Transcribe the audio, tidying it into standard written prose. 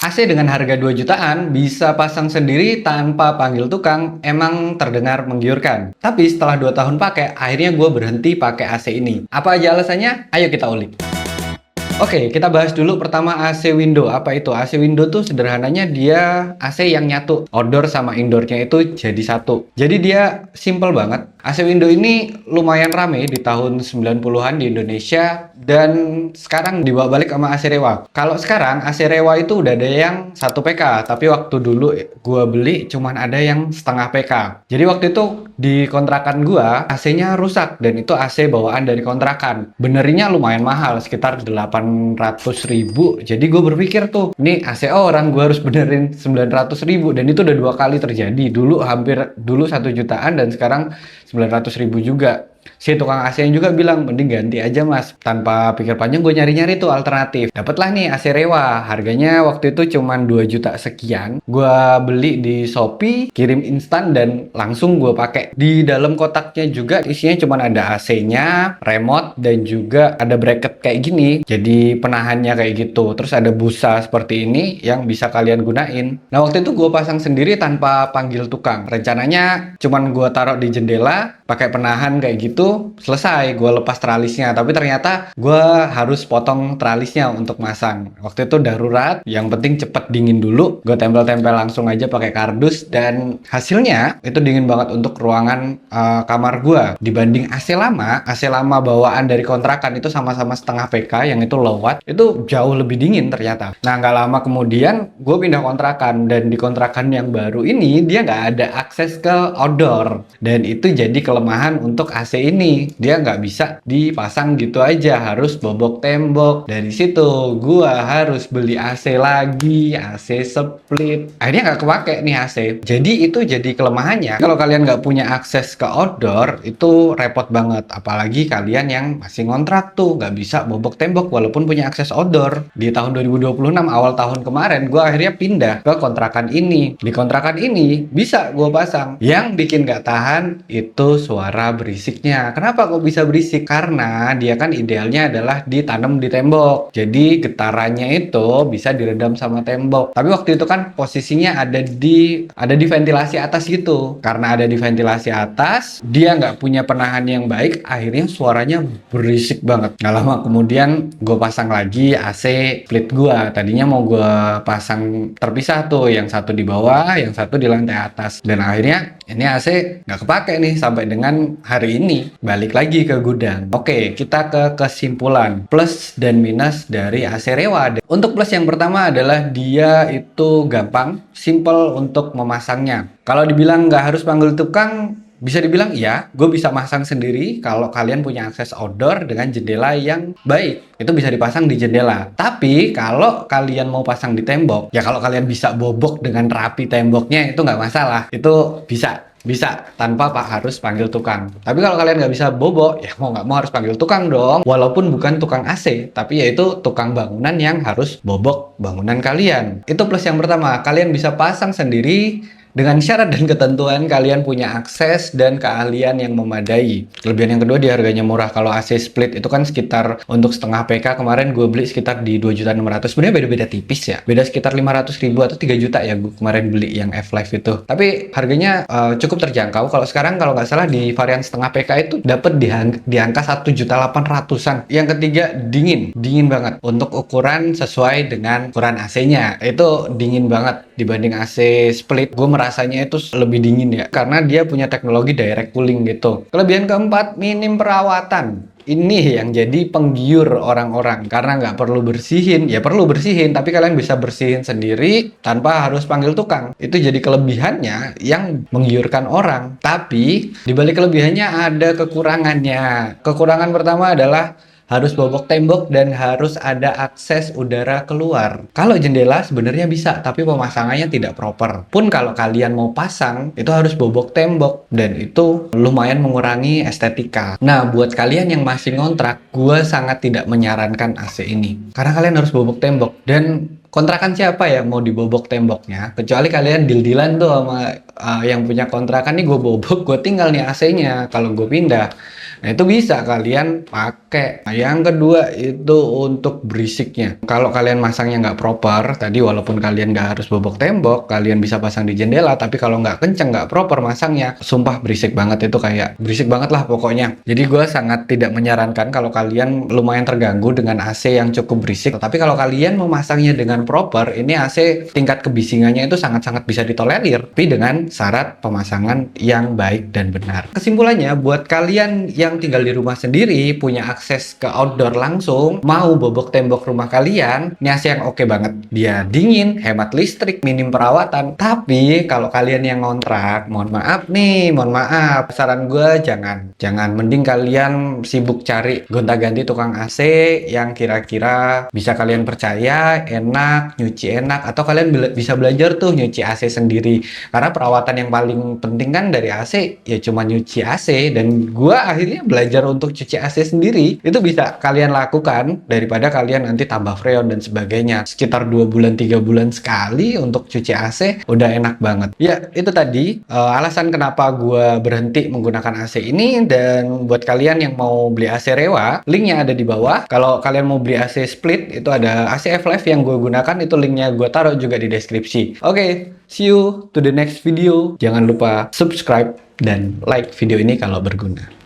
AC dengan harga 2 jutaan bisa pasang sendiri tanpa panggil tukang, emang terdengar menggiurkan. Tapi setelah 2 tahun pakai, akhirnya gue berhenti pakai AC ini. Apa aja alasannya? Ayo kita ulik. Oke, kita bahas dulu pertama AC window. Apa itu? AC window tuh sederhananya dia AC yang nyatu. Outdoor sama indoornya itu jadi satu. Jadi dia simple banget. AC window ini lumayan rame di tahun 90-an di Indonesia dan sekarang dibawa balik sama AC Rewa. Kalau sekarang AC Rewa itu udah ada yang 1 PK, tapi waktu dulu gua beli cuman ada yang setengah PK. Jadi waktu itu di kontrakan gua AC-nya rusak dan itu AC bawaan dari kontrakan. Benerinnya lumayan mahal, sekitar 800.000. Jadi gue berpikir tuh, ini AC orang gue harus benerin 900.000 dan itu udah 2 kali terjadi. Dulu 1 jutaan dan sekarang 900.000 juga. Si tukang AC yang juga bilang, mending ganti aja mas. Tanpa pikir panjang gue nyari-nyari tuh alternatif. Dapatlah nih AC Rewa. Harganya waktu itu cuman 2 juta sekian. Gue beli di Shopee, kirim instan dan langsung gue pakai. Di dalam kotaknya juga isinya cuman ada AC-nya, remote dan juga ada bracket kayak gini. Jadi penahannya kayak gitu. Terus ada busa seperti ini yang bisa kalian gunain. Nah waktu itu gue pasang sendiri tanpa panggil tukang. Rencananya cuman gue taruh di jendela, pakai penahan kayak gitu, selesai gue lepas tralisnya. Tapi ternyata gue harus potong tralisnya untuk masang. Waktu itu darurat, yang penting cepet dingin dulu. Gue tempel-tempel langsung aja pakai kardus dan hasilnya itu dingin banget untuk ruangan kamar gue. Dibanding AC lama bawaan dari kontrakan itu sama-sama setengah PK yang itu low watt, itu jauh lebih dingin ternyata. Nah nggak lama kemudian gue pindah kontrakan dan di kontrakan yang baru ini dia nggak ada akses ke outdoor dan itu jadi kelemahan untuk AC ini. Dia nggak bisa dipasang gitu aja, harus bobok tembok. Dari situ gua harus beli AC lagi, AC split. Akhirnya nggak kepake nih AC. Jadi itu jadi kelemahannya. Kalau kalian nggak punya akses ke outdoor, itu repot banget. Apalagi kalian yang masih ngontrak tuh, nggak bisa bobok tembok walaupun punya akses outdoor. Di tahun 2026, awal tahun kemarin, gua akhirnya pindah ke kontrakan ini. Di kontrakan ini bisa gua pasang. Yang bikin nggak tahan itu suara berisiknya. Kenapa kok bisa berisik? Karena dia kan idealnya adalah ditanam di tembok. Jadi getarannya itu bisa diredam sama tembok. Tapi waktu itu kan posisinya ada di ventilasi atas gitu. Karena ada di ventilasi atas, dia nggak punya penahan yang baik, akhirnya suaranya berisik banget. Nggak lama kemudian gue pasang lagi AC split gue. Tadinya mau gue pasang terpisah tuh, yang satu di bawah, yang satu di lantai atas. Dan akhirnya ini AC nggak kepake nih sampai dengan hari ini. Balik lagi ke gudang. Oke, kita ke kesimpulan plus dan minus dari AC Rewa. Untuk plus yang pertama adalah dia itu gampang, simple untuk memasangnya. Kalau dibilang nggak harus panggil tukang, bisa dibilang iya, gue bisa masang sendiri kalau kalian punya akses outdoor dengan jendela yang baik. Itu bisa dipasang di jendela. Tapi kalau kalian mau pasang di tembok, ya kalau kalian bisa bobok dengan rapi temboknya itu nggak masalah. Itu bisa tanpa harus panggil tukang. Tapi kalau kalian nggak bisa bobok, ya mau nggak mau harus panggil tukang dong. Walaupun bukan tukang AC, tapi yaitu tukang bangunan yang harus bobok bangunan kalian. Itu plus yang pertama, kalian bisa pasang sendiri dengan syarat dan ketentuan kalian punya akses dan keahlian yang memadai. Kelebihan yang kedua, di harganya murah. Kalau AC split itu kan sekitar untuk setengah PK kemarin gue beli sekitar di 2.600.000. Sebenarnya beda-beda tipis ya. Beda sekitar 500.000 atau 3 juta ya gue kemarin beli yang F-Live itu. Tapi harganya cukup terjangkau. Kalau sekarang kalau nggak salah di varian setengah PK itu dapat di angka 1.800.000-an. Yang ketiga, dingin banget. Untuk ukuran sesuai dengan ukuran AC-nya. Itu dingin banget dibanding AC split. Gue rasanya itu lebih dingin ya, karena dia punya teknologi direct cooling gitu. Kelebihan keempat, minim perawatan. Ini yang jadi penggiur orang-orang, karena nggak perlu bersihin. Ya perlu bersihin, tapi kalian bisa bersihin sendiri tanpa harus panggil tukang. Itu jadi kelebihannya yang menggiurkan orang. Tapi di balik kelebihannya ada kekurangannya. Kekurangan pertama adalah harus bobok tembok dan harus ada akses udara keluar. Kalau jendela sebenarnya bisa, tapi pemasangannya tidak proper. Pun kalau kalian mau pasang, itu harus bobok tembok dan itu lumayan mengurangi estetika. Nah, buat kalian yang masih ngontrak, gue sangat tidak menyarankan AC ini. Karena kalian harus bobok tembok dan kontrakan siapa yang mau dibobok temboknya? Kecuali kalian deal-dealan tuh sama yang punya kontrakan nih gue bobok, gue tinggal nih AC-nya kalau gue pindah. Nah, itu bisa kalian pakai. Nah, yang kedua itu untuk berisiknya. Kalau kalian masangnya nggak proper, tadi walaupun kalian nggak harus bobok tembok, kalian bisa pasang di jendela, tapi kalau nggak kenceng, nggak proper masangnya, sumpah berisik banget itu, kayak berisik banget lah pokoknya. Jadi gue sangat tidak menyarankan kalau kalian lumayan terganggu dengan AC yang cukup berisik. Tapi kalau kalian memasangnya dengan proper, ini AC tingkat kebisingannya itu sangat-sangat bisa ditolerir, tapi dengan syarat pemasangan yang baik dan benar. Kesimpulannya, buat kalian yang tinggal di rumah sendiri, punya akses ke outdoor langsung, mau bobok tembok rumah kalian, ini AC yang oke banget. Dia dingin, hemat listrik, minim perawatan. Tapi kalau kalian yang ngontrak, mohon maaf, saran gue jangan mending kalian sibuk cari gonta-ganti tukang AC yang kira-kira bisa kalian percaya, enak, nyuci enak, atau kalian bisa belajar tuh nyuci AC sendiri. Karena perawatan yang paling penting kan dari AC ya cuma nyuci AC, dan gue akhirnya belajar untuk cuci AC sendiri. Itu bisa kalian lakukan daripada kalian nanti tambah freon dan sebagainya. Sekitar 2 bulan 3 bulan sekali untuk cuci AC udah enak banget. Ya, itu tadi alasan kenapa gue berhenti menggunakan AC ini. Dan buat kalian yang mau beli AC Rewa, linknya ada di bawah. Kalau kalian mau beli AC split, itu ada AC F-Live yang gue gunakan, itu linknya gue taruh juga di deskripsi. Oke, see you to the next video. Jangan lupa subscribe dan like video ini kalau berguna.